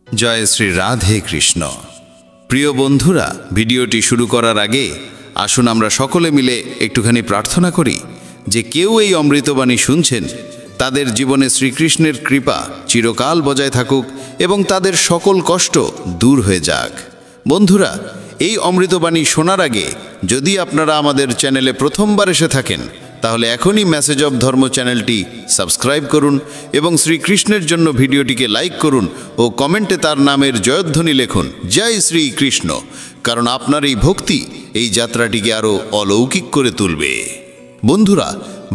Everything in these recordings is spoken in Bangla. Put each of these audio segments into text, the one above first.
জয় শ্রী রাধে কৃষ্ণ। প্রিয় বন্ধুরা, ভিডিওটি শুরু করার আগে আসুন আমরা সকলে মিলে একটুখানি প্রার্থনা করি যে কেউ এই অমৃতবাণী শুনছেন তাদের জীবনে শ্রীকৃষ্ণের কৃপা চিরকাল বজায় থাকুক এবং তাদের সকল কষ্ট দূর হয়ে যাক। বন্ধুরা, এই অমৃতবাণী শোনার আগে যদি আপনারা আমাদের চ্যানেলে প্রথমবার এসে থাকেন তাহলে এখনই মেসেজ অব ধর্ম চ্যানেলটি সাবস্ক্রাইব করুন এবং শ্রীকৃষ্ণের জন্য ভিডিওটিকে লাইক করুন ও কমেন্টে তার নামের জয়ধ্বনি লিখুন, জয় শ্রীকৃষ্ণ, কারণ আপনার এই ভক্তি এই যাত্রাটিকে আরও অলৌকিক করে তুলবে। বন্ধুরা,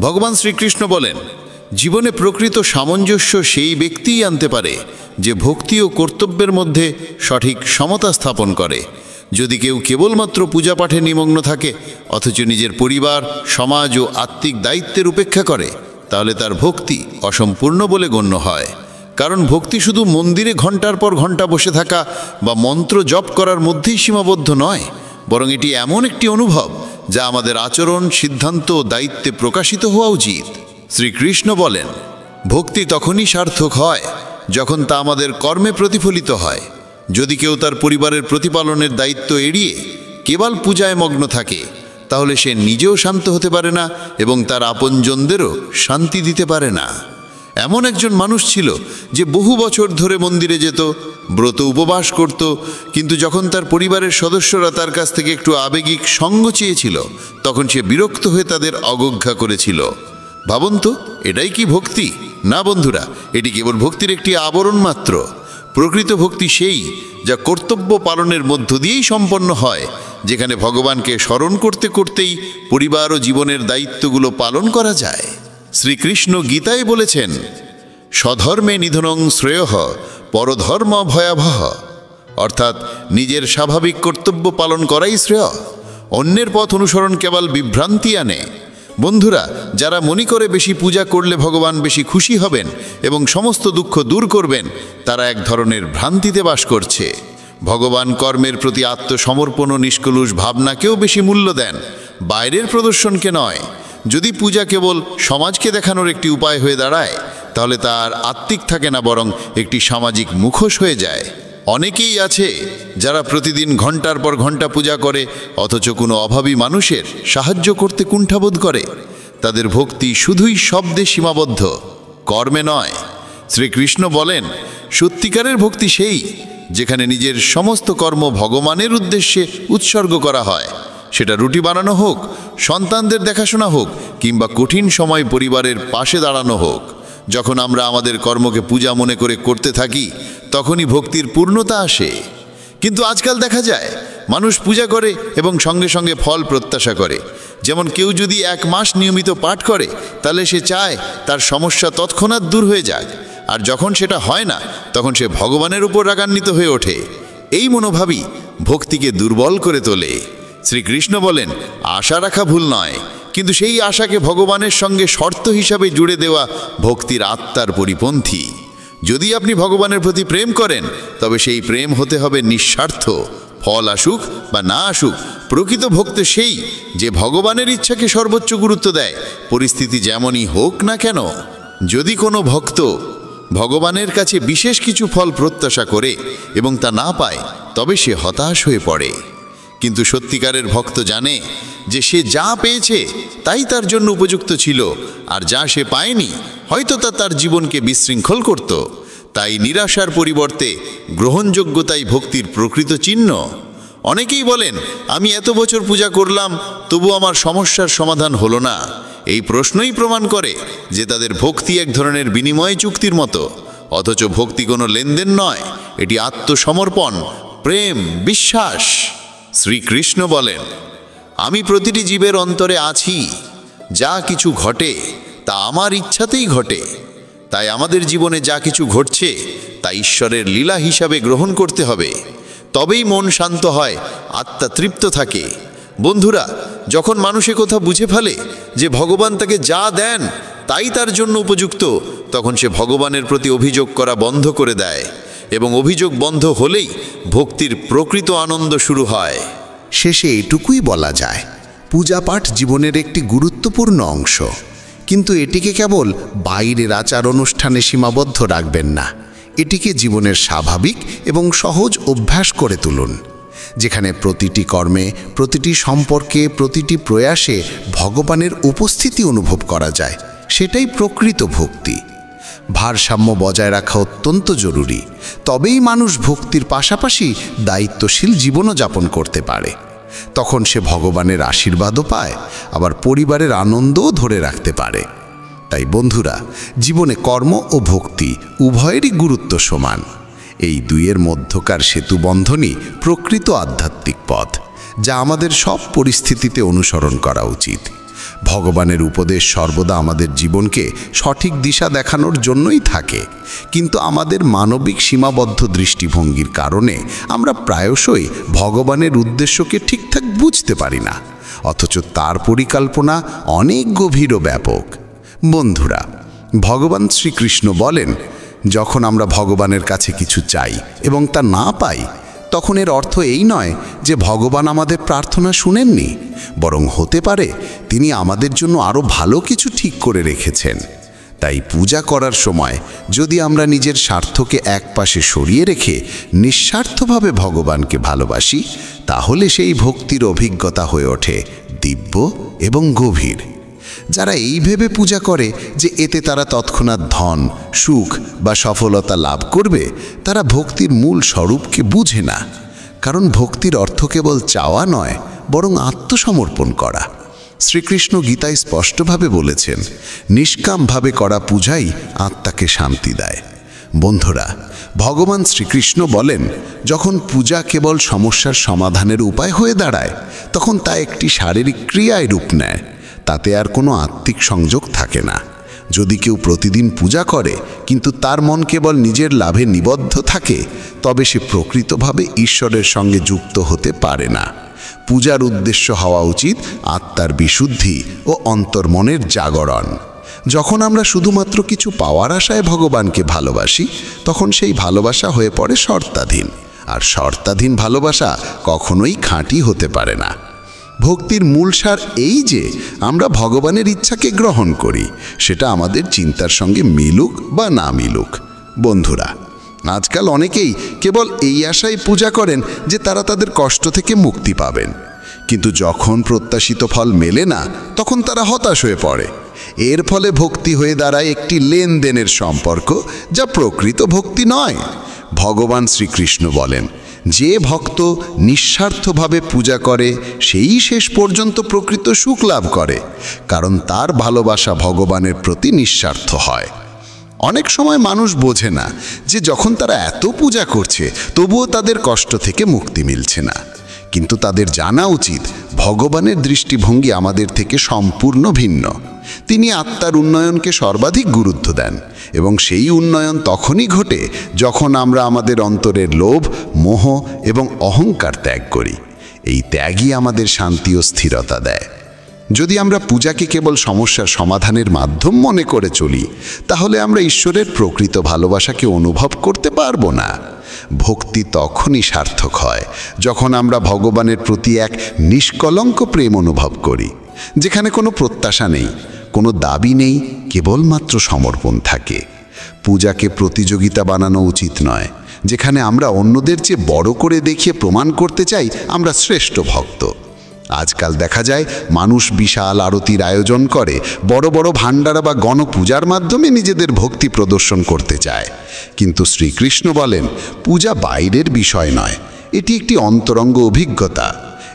ভগবান শ্রীকৃষ্ণ বলেন, জীবনে প্রকৃত সামঞ্জস্য সেই ব্যক্তিই আনতে পারে যে ভক্তি ও কর্তব্যের মধ্যে সঠিক সমতা স্থাপন করে। যদি কেউ কেবলমাত্র পূজা পাঠে নিমগ্ন থাকে অথচ নিজের পরিবার, সমাজ ও আত্মিক দায়িত্বের উপেক্ষা করে, তাহলে তার ভক্তি অসম্পূর্ণ বলে গণ্য হয়। কারণ ভক্তি শুধু মন্দিরে ঘণ্টার পর ঘণ্টা বসে থাকা বা মন্ত্র জপ করার মধ্যেই সীমাবদ্ধ নয়, বরং এটি এমন একটি অনুভব যা আমাদের আচরণ, সিদ্ধান্ত ও দায়িত্বে প্রকাশিত হওয়া উচিত। শ্রীকৃষ্ণ বলেন, ভক্তি তখনই সার্থক হয় যখন তা আমাদের কর্মে প্রতিফলিত হয়। যদি কেউ তার পরিবারের প্রতিপালনের দায়িত্ব এড়িয়ে কেবল পূজায় মগ্ন থাকে, তাহলে সে নিজেও শান্ত হতে পারে না এবং তার আপনজনদেরও শান্তি দিতে পারে না। এমন একজন মানুষ ছিল যে বহু বছর ধরে মন্দিরে যেত, ব্রত উপবাস করত, কিন্তু যখন তার পরিবারের সদস্যরা তার কাছ থেকে একটু আবেগিক সঙ্গ চেয়েছিল, তখন সে বিরক্ত হয়ে তাদের অবজ্ঞা করেছিল। ভাবুন তো, এটাই কি ভক্তি? না বন্ধুরা, এটি কেবল ভক্তির একটি আবরণ মাত্র। প্রকৃত ভক্তি সেই যা কর্তব্য পালনের মধ্য দিয়েই সম্পন্ন হয়, যেখানে ভগবানকে স্মরণ করতে করতেই পরিবার ও জীবনের দায়িত্বগুলো পালন করা যায়। শ্রীকৃষ্ণ গীতায় বলেছেন, স্বধর্মে নিধনং শ্রেয়ঃ পরধর্ম ভয়াবহ, অর্থাৎ নিজের স্বাভাবিক কর্তব্য পালন করাই শ্রেয়, অন্যের পথ অনুসরণ কেবল বিভ্রান্তি আনে। বন্ধুরা, যারা মনে করে বেশি পূজা করলে ভগবান বেশি খুশি হবেন এবং সমস্ত দুঃখ দূর করবেন, তারা এক ধরনের ভ্রান্তিতে বাস করছে। ভগবান কর্মের প্রতি আত্মসমর্পণ ও নিষ্কলুষ ভাবনাকেও বেশি মূল্য দেন, বাইরের প্রদর্শনকে নয়। যদি পূজা কেবল সমাজকে দেখানোর একটি উপায় হয়ে দাঁড়ায়, তাহলে তার আত্মিক থাকে না, বরং একটি সামাজিক মুখোশ হয়ে যায়। অনেকেই আছে যারা প্রতিদিন ঘন্টার পর ঘন্টা পূজা করে অথচ কোনো অভাবী মানুষের সাহায্য করতে কুণ্ঠাবোধ করে। তাদের ভক্তি শুধুই শব্দে সীমাবদ্ধ, কর্মে নয়। শ্রীকৃষ্ণ বলেন, সত্যিকারের ভক্তি সেই যেখানে নিজের সমস্ত কর্ম ভগবানের উদ্দেশ্যে উৎসর্গ করা হয়। সেটা রুটি বানানো হোক, সন্তানদের দেখাশোনা হোক, কিংবা কঠিন সময় পরিবারের পাশে দাঁড়ানো হোক। যখন আমরা আমাদের কর্মকে পূজা মনে করে করতে থাকি, তখনই ভক্তির পূর্ণতা আসে। কিন্তু আজকাল দেখা যায় মানুষ পূজা করে এবং সঙ্গে সঙ্গে ফল প্রত্যাশা করে। যেমন কেউ যদি 1 মাস নিয়মিত পাঠ করে, তাহলে সে চায় তার সমস্যা তৎক্ষণাৎ দূর হয়ে যাক, আর যখন সেটা হয় না, তখন সে ভগবানের উপর রাগান্বিত হয়ে ওঠে। এই মনোভাবই ভক্তিকে দুর্বল করে তোলে। শ্রীকৃষ্ণ বলেন, আশা রাখা ভুল নয়, কিন্তু সেই আশাকে ভগবানের সঙ্গে শর্ত হিসাবে জুড়ে দেওয়া ভক্তির আত্মার পরিপন্থী। যদি আপনি ভগবানের প্রতি প্রেম করেন, তবে সেই প্রেম হতে হবে নিঃস্বার্থ। ফল আসুক বা না আসুক, প্রকৃত ভক্ত সেই যে ভগবানের ইচ্ছাকে সর্বোচ্চ গুরুত্ব দেয়, পরিস্থিতি যেমনই হোক না কেন। যদি কোনো ভক্ত ভগবানের কাছে বিশেষ কিছু ফল প্রত্যাশা করে এবং তা না পায়, তবে সে হতাশ হয়ে পড়ে। কিন্তু সত্যিকারের ভক্ত জানে যে সে যা পেয়েছে তাই তার জন্য উপযুক্ত ছিল, আর যা সে পায়নি হয়তো তা তার জীবনকে বিশৃঙ্খল করত। তাই নিরাশার পরিবর্তে গ্রহণযোগ্যতাই ভক্তির প্রকৃত চিহ্ন। অনেকেই বলেন, আমি এত বছর পূজা করলাম, তবু আমার সমস্যার সমাধান হলো না। এই প্রশ্নই প্রমাণ করে যে তাদের ভক্তি এক ধরনের বিনিময় চুক্তির মতো। অথচ ভক্তি কোনো লেনদেন নয়, এটি আত্মসমর্পণ, প্রেম, বিশ্বাস। শ্রীকৃষ্ণ বলেন, আমি প্রতিটি জীবের অন্তরে আছি। যা কিছু ঘটে তা আমার ইচ্ছাতেই ঘটে। তাই আমাদের জীবনে যা কিছু ঘটছে তা ঈশ্বরের লীলা হিসাবে গ্রহণ করতে হবে। তবেই মন শান্ত হয়, আত্মা তৃপ্ত থাকে। বন্ধুরা, যখন মানুষ কথা বুঝে ফেলে যে ভগবান তাকে যা দেন তাই তার জন্য উপযুক্ত, তখন সে ভগবানের প্রতি অভিযোগ করা বন্ধ করে দেয়, এবং অভিযোগ বন্ধ হলেই ভক্তির প্রকৃত আনন্দ শুরু হয়। শেষে এটুকুই বলা যায়, পূজা পাঠ জীবনের একটি গুরুত্বপূর্ণ অংশ, কিন্তু এটিকে কেবল বাইরের আচার অনুষ্ঠানে সীমাবদ্ধ রাখবেন না। এটিকে জীবনের স্বাভাবিক এবং সহজ অভ্যাস করে তুলুন, যেখানে প্রতিটি কর্মে, প্রতিটি সম্পর্কে, প্রতিটি প্রয়াসে ভগবানের উপস্থিতি অনুভব করা যায়। সেটাই প্রকৃত ভক্তি। ভারসাম্য বজায় রাখা অত্যন্ত জরুরি, তবেই মানুষ ভক্তির পাশাপাশি দায়িত্বশীল জীবনও যাপন করতে পারে। তখন সে ভগবানের আশীর্বাদও পায়, আবার পরিবারের আনন্দও ধরে রাখতে পারে। তাই বন্ধুরা, জীবনে কর্ম ও ভক্তি উভয়েরই গুরুত্ব সমান। এই দুইয়ের মধ্যকার সেতুবন্ধনই প্রকৃত আধ্যাত্মিক পথ, যা আমাদের সব পরিস্থিতিতে অনুসরণ করা উচিত। ভগবানের উপদেশ সর্বদা আমাদের জীবনকে সঠিক দিশা দেখানোর জন্যই থাকে, কিন্তু আমাদের মানবিক সীমাবদ্ধ দৃষ্টিভঙ্গির কারণে আমরা প্রায়শই ভগবানের উদ্দেশ্যকে ঠিকঠাক বুঝতে পারি না, অথচ তার পরিকল্পনা অনেক গভীর ও ব্যাপক। বন্ধুরা, ভগবান শ্রীকৃষ্ণ বলেন, যখন আমরা ভগবানের কাছে কিছু চাই এবং তা না পাই, তখন এর অর্থ এই নয় যে ভগবান আমাদের প্রার্থনা শুনেননি, বরং হতে পারে তিনি আমাদের জন্য আরও ভালো কিছু ঠিক করে রেখেছেন। তাই পূজা করার সময় যদি আমরা নিজের স্বার্থকে একপাশে সরিয়ে রেখে নিঃস্বার্থভাবে ভগবানকে ভালোবাসি, তাহলে সেই ভক্তির অভিজ্ঞতা হয়ে ওঠে দিব্য এবং গভীর। যারা এই ভেবে পূজা করে যে এতে তারা তৎক্ষণাৎ ধন, সুখ বা সফলতা লাভ করবে, তারা ভক্তির মূল স্বরূপকে বুঝে না। কারণ ভক্তির অর্থ কেবল চাওয়া নয়, বরং আত্মসমর্পণ করা। শ্রীকৃষ্ণ গীতায় স্পষ্টভাবে বলেছেন, নিষ্কামভাবে করা পূজাই আত্মাকে শান্তি দেয়। বন্ধুরা, ভগবান শ্রীকৃষ্ণ বলেন, যখন পূজা কেবল সমস্যার সমাধানের উপায় হয়ে দাঁড়ায়, তখন তা একটি শারীরিক ক্রিয়ায় রূপ নেয়। তাতে আর কোনো আত্মিক সংযোগ থাকে না। যদি কেউ প্রতিদিন পূজা করে কিন্তু তার মন কেবল নিজের লাভে নিবদ্ধ থাকে, তবে সে প্রকৃতভাবে ঈশ্বরের সঙ্গে যুক্ত হতে পারে না। পূজার উদ্দেশ্য হওয়া উচিত আত্মার বিশুদ্ধি ও অন্তর্মনের জাগরণ। যখন আমরা শুধুমাত্র কিছু পাওয়ার আশায় ভগবানকে ভালোবাসি, তখন সেই ভালোবাসা হয়ে পড়ে শর্তাধীন, আর শর্তাধীন ভালোবাসা কখনোই খাঁটি হতে পারে না। ভক্তির মূল সার এই যে আমরা ভগবানের ইচ্ছাকে গ্রহণ করি, সেটা আমাদের চিন্তার সঙ্গে মিলুক বা না মিলুক। বন্ধুরা, আজকাল অনেকেই কেবল এই আশায় পূজা করেন যে তারা তাদের কষ্ট থেকে মুক্তি পাবেন, কিন্তু যখন প্রত্যাশিত ফল মেলে না, তখন তারা হতাশ হয়ে পড়ে। এর ফলে ভক্তি হয়ে দাঁড়ায় একটি লেনদেনের সম্পর্ক, যা প্রকৃত ভক্তি নয়। ভগবান শ্রীকৃষ্ণ বলেন, যে ভক্ত নিঃস্বার্থভাবে পূজা করে সেই শেষ পর্যন্ত প্রকৃত সুখ লাভ করে, কারণ তার ভালোবাসা ভগবানের প্রতি নিঃস্বার্থ হয়। অনেক সময় মানুষ বোঝে না যে যখন তারা এত পূজা করছে, তবুও তাদের কষ্ট থেকে মুক্তি মিলছে না। কিন্তু তাদের জানা উচিত, ভগবানের দৃষ্টিভঙ্গি আমাদের থেকে সম্পূর্ণ ভিন্ন। তিনি আত্মার উন্নয়নকে সর্বাধিক গুরুত্ব দেন, এবং সেই উন্নয়ন তখনই ঘটে যখন আমরা আমাদের অন্তরের লোভ, মোহ এবং অহংকার ত্যাগ করি। এই ত্যাগই আমাদের শান্তি ও স্থিরতা দেয়। যদি আমরা পূজাকে কেবল সমস্যার সমাধানের মাধ্যম মনে করে চলি, তাহলে আমরা ঈশ্বরের প্রকৃত ভালোবাসাকে অনুভব করতে পারবো না। ভক্তি তখনই সার্থক হয় যখন আমরা ভগবানের প্রতি এক নিষ্কলঙ্ক প্রেম অনুভব করি, যেখানে কোনো প্রত্যাশা নেই, কোনো দাবি নেই, কেবলমাত্র সমর্পণ থাকে। পূজাকে প্রতিযোগিতা বানানো উচিত নয়, যেখানে আমরা অন্যদের চেয়ে বড় করে দেখিয়ে প্রমাণ করতে চাই আমরা শ্রেষ্ঠ ভক্ত। আজকাল দেখা যায় মানুষ বিশাল আরতির আয়োজন করে, বড় বড় ভান্ডারা বা গণপূজার মাধ্যমে নিজেদের ভক্তি প্রদর্শন করতে চায়। কিন্তু শ্রীকৃষ্ণ বলেন, পূজা বাইরের বিষয় নয়, এটি একটি অন্তরঙ্গ অভিজ্ঞতা।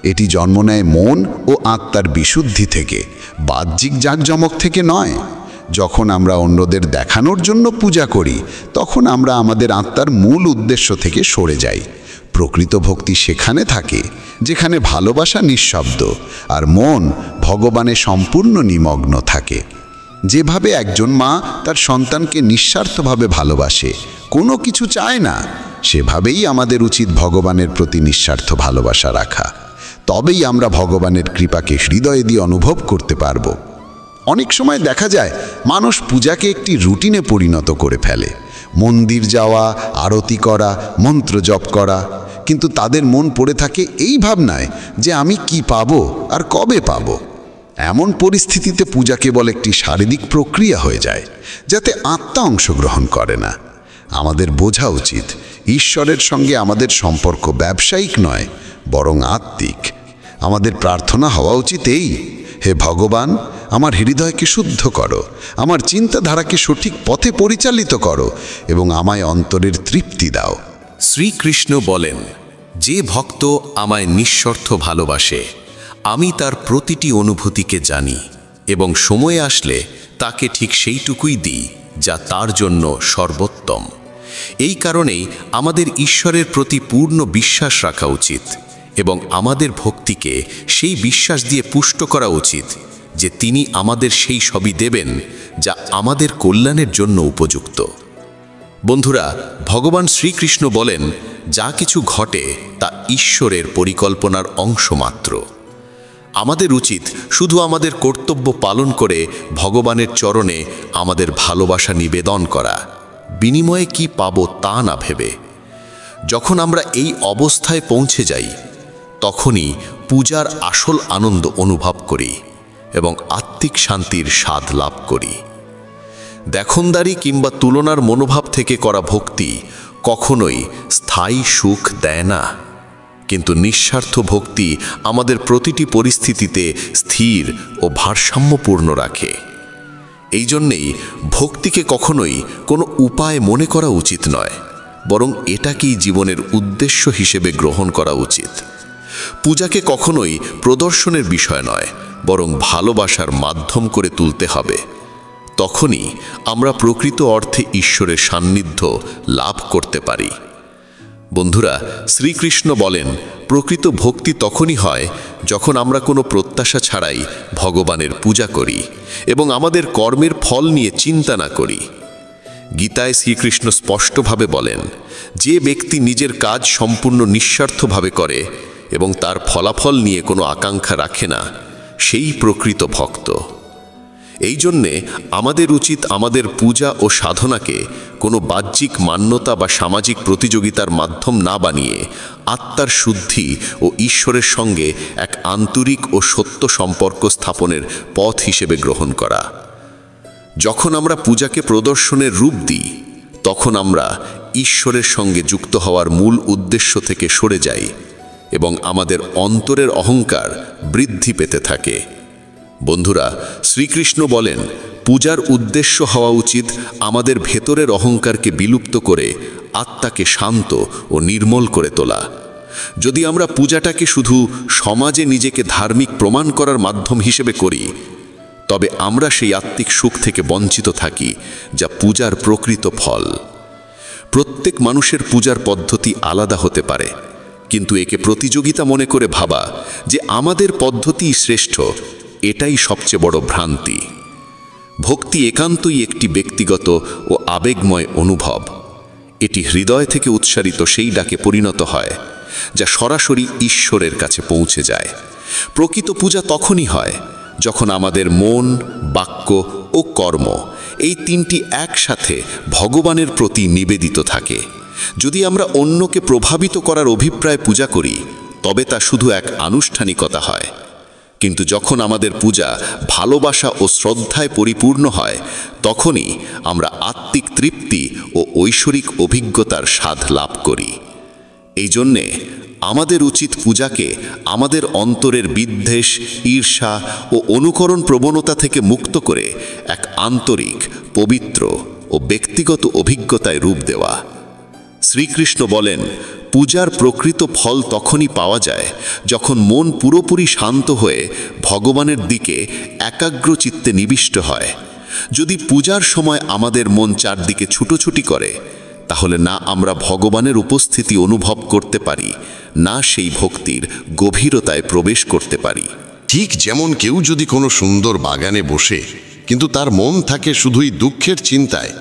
এটি জন্ম নেয় মন ও আত্মার বিশুদ্ধি থেকে, বাহ্যিক জাঁকজমক থেকে নয়। যখন আমরা অন্যদের দেখানোর জন্য পূজা করি, তখন আমরা আমাদের আত্মার মূল উদ্দেশ্য থেকে সরে যাই। প্রকৃত ভক্তি সেখানে থাকে যেখানে ভালোবাসা নিঃশব্দ আর মন ভগবানে সম্পূর্ণ নিমগ্ন থাকে। যেভাবে একজন মা তার সন্তানকে নিঃস্বার্থভাবে ভালোবাসে, কোনো কিছু চায় না, সেভাবেই আমাদের উচিত ভগবানের প্রতি নিঃস্বার্থ ভালোবাসা রাখা। তবেই আমরা ভগবানের কৃপাকে হৃদয়ে দিয়ে অনুভব করতে পারব। অনেক সময় দেখা যায় মানুষ পূজাকে একটি রুটিনে পরিণত করে ফেলে। মন্দির যাওয়া, আরতি করা, মন্ত্র জপ করা, কিন্তু তাদের মন পড়ে থাকে এই ভাবনায় যে আমি কি পাবো আর কবে পাবো। এমন পরিস্থিতিতে পূজা কেবল একটি শারীরিক প্রক্রিয়া হয়ে যায়, যাতে আত্মা অংশগ্রহণ করে না। আমাদের বোঝা উচিত ঈশ্বরের সঙ্গে আমাদের সম্পর্ক ব্যবসায়িক নয়, বরং আত্মিক। আমাদের প্রার্থনা হওয়া উচিত এই: হে ভগবান, আমার হৃদয়কে শুদ্ধ করো, আমার চিন্তাধারাকে সঠিক পথে পরিচালিত করো এবং আমায় অন্তরের তৃপ্তি দাও। শ্রীকৃষ্ণ বলেন, যে ভক্ত আমায় নিঃস্বার্থ ভালোবাসে, আমি তার প্রতিটি অনুভূতিকে জানি এবং সময় আসলে তাকে ঠিক সেইটুকুই দিই যা তার জন্য সর্বোত্তম। এই কারণেই আমাদের ঈশ্বরের প্রতি পূর্ণ বিশ্বাস রাখা উচিত এবং আমাদের ভক্তিকে সেই বিশ্বাস দিয়ে পুষ্ট করা উচিত যে তিনি আমাদের সেই সবই দেবেন যা আমাদের কল্যাণের জন্য উপযুক্ত। বন্ধুরা, ভগবান শ্রীকৃষ্ণ বলেন, যা কিছু ঘটে তা ঈশ্বরের পরিকল্পনার অংশ মাত্র। আমাদের উচিত শুধু আমাদের কর্তব্য পালন করে ভগবানের চরণে আমাদের ভালোবাসা নিবেদন করা, বিনিময়ে কি পাবো তা না ভেবে। যখন আমরা এই অবস্থায় পৌঁছে যাই, তখনই পূজার আসল আনন্দ অনুভব করি এবং আত্মিক শান্তির স্বাদ লাভ করি। দেখনদারি কিংবা তুলনার মনোভাব থেকে করা ভক্তি কখনোই স্থায়ী সুখ দেয় না, কিন্তু নিঃস্বার্থ ভক্তি আমাদের প্রতিটি পরিস্থিতিতে স্থির ও ভারসাম্যপূর্ণ রাখে। এই জন্যেই ভক্তিকে কখনোই কোনো উপায় মনে করা উচিত নয়, বরং এটাকেই জীবনের উদ্দেশ্য হিসেবে গ্রহণ করা উচিত। পূজাকে কখনোই প্রদর্শনের বিষয় নয়, বরং ভালোবাসার মাধ্যম করে তুলতে হবে। তখনই আমরা প্রকৃত অর্থে ঈশ্বরের সান্নিধ্য লাভ করতে পারি। বন্ধুরা, শ্রীকৃষ্ণ বলেন, প্রকৃত ভক্তি তখনই হয় যখন আমরা কোনো প্রত্যাশা ছাড়াই ভগবানের পূজা করি এবং আমাদের কর্মের ফল নিয়ে চিন্তা না করি। গীতায় শ্রীকৃষ্ণ স্পষ্টভাবে বলেন, যে ব্যক্তি নিজের কাজ সম্পূর্ণ নিঃস্বার্থভাবে করে এবং তার ফলাফল নিয়ে কোনো আকাঙ্ক্ষা রাখে না, সেই প্রকৃত ভক্ত। এই জন্যে আমাদের উচিত আমাদের পূজা ও সাধনাকে কোনো বাহ্যিক মান্যতা বা সামাজিক প্রতিযোগিতার মাধ্যম না বানিয়ে আত্মার শুদ্ধি ও ঈশ্বরের সঙ্গে এক আন্তরিক ও সত্য সম্পর্ক স্থাপনের পথ হিসেবে গ্রহণ করা। যখন আমরা পূজাকে প্রদর্শনের রূপ দিই, তখন আমরা ঈশ্বরের সঙ্গে যুক্ত হওয়ার মূল উদ্দেশ্য থেকে সরে যাই এবং আমাদের অন্তরের অহংকার বৃদ্ধি পেতে থাকে। বন্ধুরা, শ্রীকৃষ্ণ বলেন, পূজার উদ্দেশ্য হওয়া উচিত আমাদের ভেতরের অহংকারকে বিলুপ্ত করে আত্মাকে শান্ত ও নির্মল করে তোলা। যদি আমরা পূজাটাকে শুধু সমাজে নিজেকে ধার্মিক প্রমাণ করার মাধ্যম হিসেবে করি, তবে আমরা সেই আত্মিক সুখ থেকে বঞ্চিত থাকি যা পূজার প্রকৃত ফল। প্রত্যেক মানুষের পূজার পদ্ধতি আলাদা হতে পারে, কিন্তু একে প্রতিযোগিতা মনে করে ভাবা যে আমাদের পদ্ধতিই শ্রেষ্ঠ, এটাই সবচেয়ে বড় ভ্রান্তি। ভক্তি একান্তই একটি ব্যক্তিগত ও আবেগময় অনুভব। এটি হৃদয় থেকে উৎসারিত সেই ডাকে পরিণত হয় যা সরাসরি ঈশ্বরের কাছে পৌঁছে যায়। প্রকৃত পূজা তখনই হয় যখন আমাদের মন, বাক্য ও কর্ম এই তিনটি একসাথে ভগবানের প্রতি নিবেদিত থাকে। যদি আমরা অন্যকে প্রভাবিত করার অভিপ্রায় পূজা করি, তবে তা শুধু এক আনুষ্ঠানিকতা হয়। কিন্তু যখন আমাদের পূজা ভালোবাসা ও শ্রদ্ধায় পরিপূর্ণ হয়, তখনই আমরা আত্মিক তৃপ্তি ও ঐশ্বরিক অভিজ্ঞতার স্বাদ লাভ করি। এই জন্যে আমাদের উচিত পূজাকে আমাদের অন্তরের বিদ্বেষ, ঈর্ষা ও অনুকরণ প্রবণতা থেকে মুক্ত করে এক আন্তরিক, পবিত্র ও ব্যক্তিগত অভিজ্ঞতায় রূপ দেওয়া। শ্রীকৃষ্ণ বলেন, পূজার প্রকৃত ফল তখনই পাওয়া যায় যখন মন পুরোপুরি শান্ত হয়ে ভগবানের দিকে একাগ্র চিত্তে নিবিষ্ট হয়। যদি পূজার সময় আমাদের মন চারদিকে ছুটোছুটি করে, তাহলে না আমরা ভগবানের উপস্থিতি অনুভব করতে পারি, না সেই ভক্তির গভীরতায় প্রবেশ করতে পারি। ঠিক যেমন কেউ যদি কোনো সুন্দর বাগানে বসে কিন্তু তার মন থাকে শুধুই দুঃখের চিন্তায়,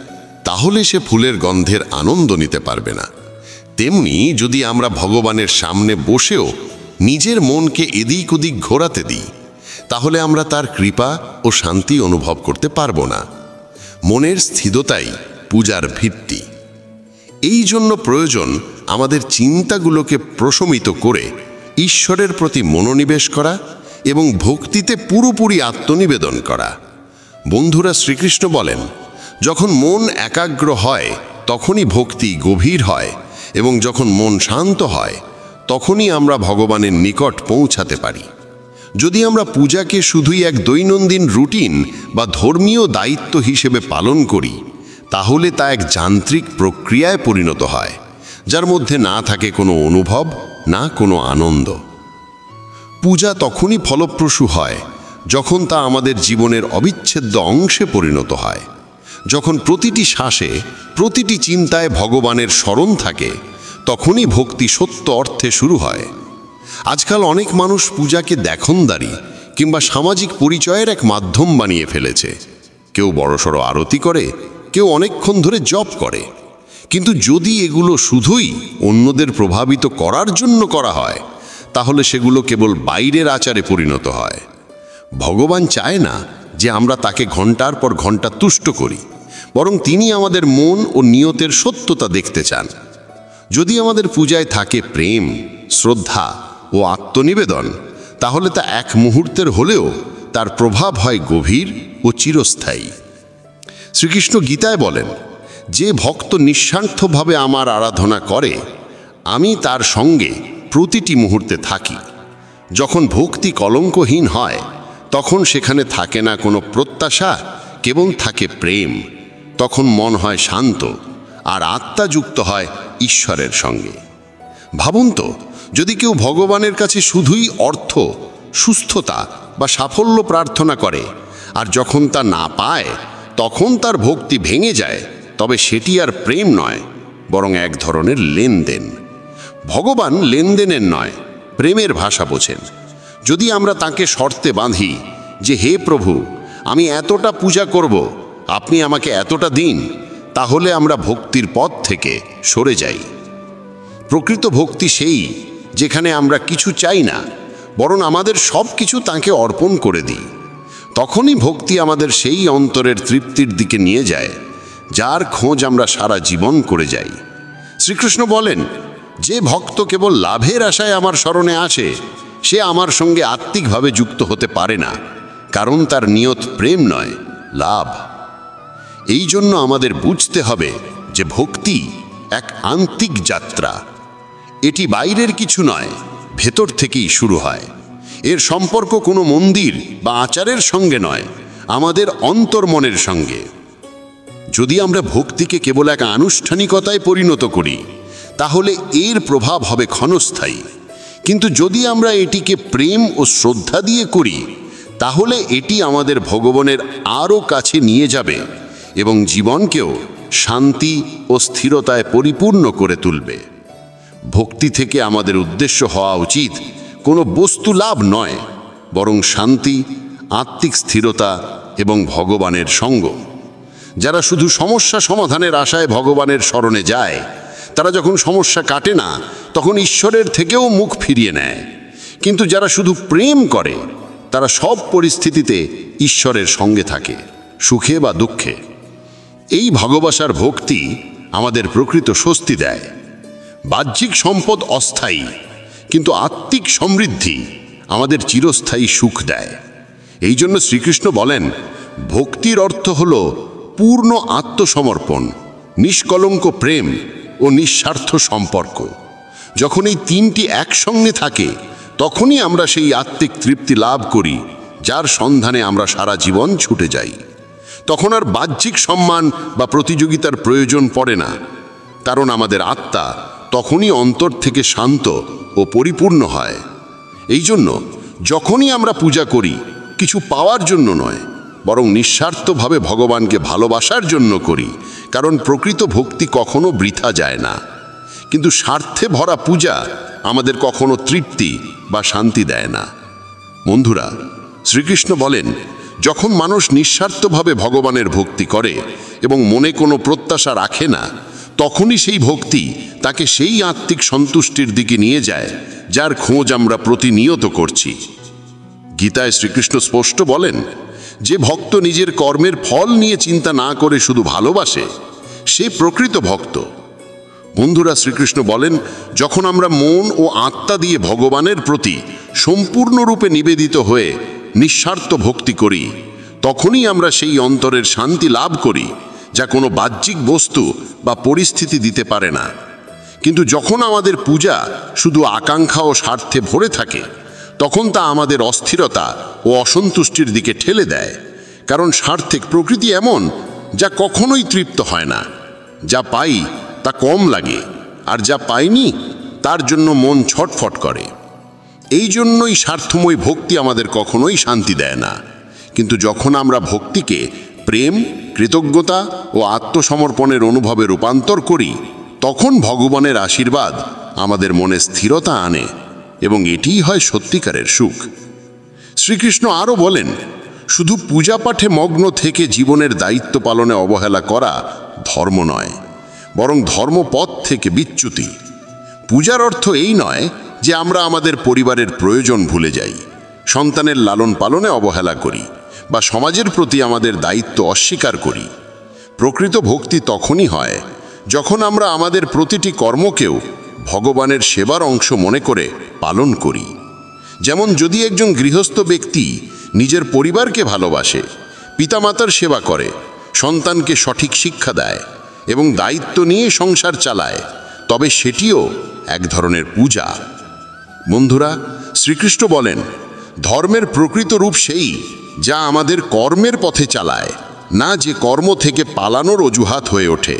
তাহলে সে ফুলের গন্ধের আনন্দ নিতে পারবে না। তেমনি যদি আমরা ভগবানের সামনে বসেও নিজের মনকে এদিক ওদিক ঘোরাতে দিই, তাহলে আমরা তার কৃপা ও শান্তি অনুভব করতে পারব না। মনের স্থিরতাই পূজার ভিত্তি। এই জন্য প্রয়োজন আমাদের চিন্তাগুলোকে প্রশমিত করে ঈশ্বরের প্রতি মনোনিবেশ করা এবং ভক্তিতে পুরোপুরি আত্মনিবেদন করা। বন্ধুরা, শ্রীকৃষ্ণ বলেন, যখন মন একাগ্র হয় তখনই ভক্তি গভীর হয়, এবং যখন মন শান্ত হয় তখনই আমরা ভগবানের নিকট পৌঁছাতে পারি। যদি আমরা পূজাকে শুধুই এক দৈনন্দিন রুটিন বা ধর্মীয় দায়িত্ব হিসেবে পালন করি, তাহলে তা এক যান্ত্রিক প্রক্রিয়ায় পরিণত হয়, যার মধ্যে না থাকে কোনো অনুভব, না কোনো আনন্দ। পূজা তখনই ফলপ্রসূ হয় যখন তা আমাদের জীবনের অবিচ্ছেদ্য অংশে পরিণত হয়, যখন প্রতিটি শ্বাসে, প্রতিটি চিন্তায় ভগবানের স্মরণ থাকে, তখনই ভক্তি সত্য অর্থে শুরু হয়। আজকাল অনেক মানুষ পূজাকে দেখনদারি কিংবা সামাজিক পরিচয়ের এক মাধ্যম বানিয়ে ফেলেছে। কেউ বড়সড় আরতি করে, কেউ অনেকক্ষণ ধরে জপ করে। কিন্তু যদি এগুলো শুধুই অন্যদের প্রভাবিত করার জন্য করা হয়, তাহলে সেগুলো কেবল বাইরের আচারে পরিণত হয়। ভগবান চায় না যে আমরা তাকে ঘন্টার পর ঘন্টা তুষ্ট করি, বরং তিনি আমাদের মন ও নিয়তের সত্যতা দেখতে চান। যদি আমাদের পূজায় থাকে প্রেম, শ্রদ্ধা ও আত্মনিবেদন, তাহলে তা এক মুহূর্তের হলেও তার প্রভাব হয় গভীর ও চিরস্থায়ী। শ্রীকৃষ্ণ গীতায় বলেন, যে ভক্ত নিঃস্বার্থভাবে আমার আরাধনা করে, আমি তার সঙ্গে প্রতিটি মুহূর্তে থাকি। যখন ভক্তি কলঙ্কহীন হয়, তখন সেখানে থাকে না কোনো প্রত্যাশা, কেবল থাকে প্রেম। তখন মন হয় শান্ত, আর আত্মা যুক্ত হয় ঈশ্বরের সঙ্গে। ভাবুন তো, যদি কেউ ভগবানের কাছে শুধুই অর্থ, সুস্থতা বা সাফল্য প্রার্থনা করে, আর যখন তা না পায় তখন তার ভক্তি ভেঙে যায়, তবে সেটি আর প্রেম নয়, বরং এক ধরনের লেনদেন। ভগবান লেনদেনের নয়, প্রেমের ভাষা বোঝেন। যদি আমরা তাকে শর্তে বাঁধি যে, হে প্রভু, আমি এতটা পূজা করব, আপনি আমাকে এতটা দিন, তাহলে আমরা ভক্তির পথ থেকে সরে যাই। প্রকৃত ভক্তি সেই যেখানে আমরা কিছু চাই না, বরং আমাদের সব কিছু তাঁকে অর্পণ করে দিই। তখনই ভক্তি আমাদের সেই অন্তরের তৃপ্তির দিকে নিয়ে যায়, যার খোঁজ আমরা সারা জীবন করে যাই। শ্রীকৃষ্ণ বলেন, যে ভক্ত কেবল লাভের আশায় আমার শরণে আসে, সে আমার সঙ্গে আত্মিকভাবে যুক্ত হতে পারে না, কারণ তার নিয়ত প্রেম নয়, লাভ। এই জন্য আমাদের বুঝতে হবে যে ভক্তি এক আন্তিক যাত্রা। এটি বাইরের কিছু নয়, ভেতর থেকেই শুরু হয়। এর সম্পর্ক কোনো মন্দির বা আচারের সঙ্গে নয়, আমাদের অন্তর্মনের সঙ্গে। যদি আমরা ভক্তিকে কেবল এক আনুষ্ঠানিকতায় পরিণত করি, তাহলে এর প্রভাব হবে ক্ষণস্থায়ী। কিন্তু যদি আমরা এটিকে প্রেম ও শ্রদ্ধা দিয়ে করি, তাহলে এটি আমাদের ভগবানের আরও কাছে নিয়ে যাবে এবং জীবনকেও শান্তি ও স্থিরতায় পরিপূর্ণ করে তুলবে। ভক্তি থেকে আমাদের উদ্দেশ্য হওয়া উচিত কোনো বস্তু লাভ নয়, বরং শান্তি, আত্মিক স্থিরতা এবং ভগবানের সঙ্গ। যারা শুধু সমস্যা সমাধানের আশায় ভগবানের শরণে যায়, তারা যখন সমস্যা কাটে না, তখন ঈশ্বরের থেকেও মুখ ফিরিয়ে নেয়। কিন্তু যারা শুধু প্রেম করে, তারা সব পরিস্থিতিতে ঈশ্বরের সঙ্গে থাকে, সুখে বা দুঃখে। এই ভালোবাসার ভক্তি আমাদের প্রকৃত স্বস্তি দেয়। বাহ্যিক সম্পদ অস্থায়ী, কিন্তু আত্মিক সমৃদ্ধি আমাদের চিরস্থায়ী সুখ দেয়। এই জন্য শ্রীকৃষ্ণ বলেন, ভক্তির অর্থ হল পূর্ণ আত্মসমর্পণ, নিষ্কলঙ্ক প্রেম ও নিঃস্বার্থ সম্পর্ক। যখন এই তিনটি একসঙ্গে থাকে, তখনই আমরা সেই আত্মিক তৃপ্তি লাভ করি, যার সন্ধানে আমরা সারা জীবন ছুটে যাই। তখন আর বাহ্যিক সম্মান বা প্রতিযোগিতার প্রয়োজন পড়ে না, কারণ আমাদের আত্মা তখনই অন্তর থেকে শান্ত ও পরিপূর্ণ হয়। এই জন্য যখনই আমরা পূজা করি, কিছু পাওয়ার জন্য নয়, বরং নিঃস্বার্থভাবে ভগবানকে ভালোবাসার জন্য করি, কারণ প্রকৃত ভক্তি কখনো বৃথা যায় না। কিন্তু স্বার্থে ভরা পূজা আমাদের কখনো তৃপ্তি বা শান্তি দেয় না। বন্ধুরা, শ্রীকৃষ্ণ বলেন, যখন মানুষ নিঃস্বার্থভাবে ভগবানের ভক্তি করে এবং মনে কোনো প্রত্যাশা রাখে না, তখনই সেই ভক্তি তাকে সেই আত্মিক সন্তুষ্টির দিকে নিয়ে যায়, যার খোঁজ আমরা প্রতিনিয়ত করছি। গীতায় শ্রীকৃষ্ণ স্পষ্ট বলেন, যে ভক্ত নিজের কর্মের ফল নিয়ে চিন্তা না করে শুধু ভালোবাসে, সে প্রকৃত ভক্ত। বন্ধুরা, শ্রীকৃষ্ণ বলেন, যখন আমরা মন ও আত্মা দিয়ে ভগবানের প্রতি সম্পূর্ণরূপে নিবেদিত হয়ে নিঃস্বার্থ ভক্তি করি, তখনই আমরা সেই অন্তরের শান্তি লাভ করি, যা কোনো বাহ্যিক বস্তু বা পরিস্থিতি দিতে পারে না। কিন্তু যখন আমাদের পূজা শুধু আকাঙ্ক্ষা ও স্বার্থে ভরে থাকে, তখন তা আমাদের অস্থিরতা ও অসন্তুষ্টির দিকে ঠেলে দেয়। কারণ স্বার্থিক প্রকৃতি এমন যা কখনোই তৃপ্ত হয় না। যা পাই তা কম লাগে, আর যা পাইনি তার জন্য মন ছটফট করে। এই জন্যই স্বার্থময় ভক্তি আমাদের কখনোই শান্তি দেয় না। কিন্তু যখন আমরা ভক্তিকে প্রেম, কৃতজ্ঞতা ও আত্মসমর্পণের অনুভবে রূপান্তর করি, তখন ভগবানের আশীর্বাদ আমাদের মনে স্থিরতা আনে, এবং এটিই হয় সত্যিকারের সুখ। শ্রীকৃষ্ণ আরও বলেন, শুধু পূজা পাঠে মগ্ন থেকে জীবনের দায়িত্ব পালনে অবহেলা করা ধর্ম নয়, বরং ধর্মপথ থেকে বিচ্যুতি। পূজার অর্থ এই নয় যে আমরা আমাদের পরিবারের প্রয়োজন ভুলে যাই, সন্তানের লালন পালনে অবহেলা করি, বা সমাজের প্রতি আমাদের দায়িত্ব অস্বীকার করি। প্রকৃত ভক্তি তখনই হয় যখন আমরা আমাদের প্রতিটি কর্মকেও ভগবানের সেবার অংশ মনে করে পালন করি। যেমন যদি একজন গৃহস্থ ব্যক্তি নিজের পরিবারকে ভালোবাসে, পিতামাতার সেবা করে, সন্তানকে সঠিক শিক্ষা দেয় এবং দায়িত্ব নিয়ে সংসার চালায়, তবে সেটিও এক ধরনের পূজা। বন্ধুরা, শ্রীকৃষ্ণ বলেন, ধর্মের প্রকৃত রূপ সেই যা আমাদের কর্মের পথে চালায়, না যে কর্ম থেকে পালানোর অজুহাত হয়ে ওঠে।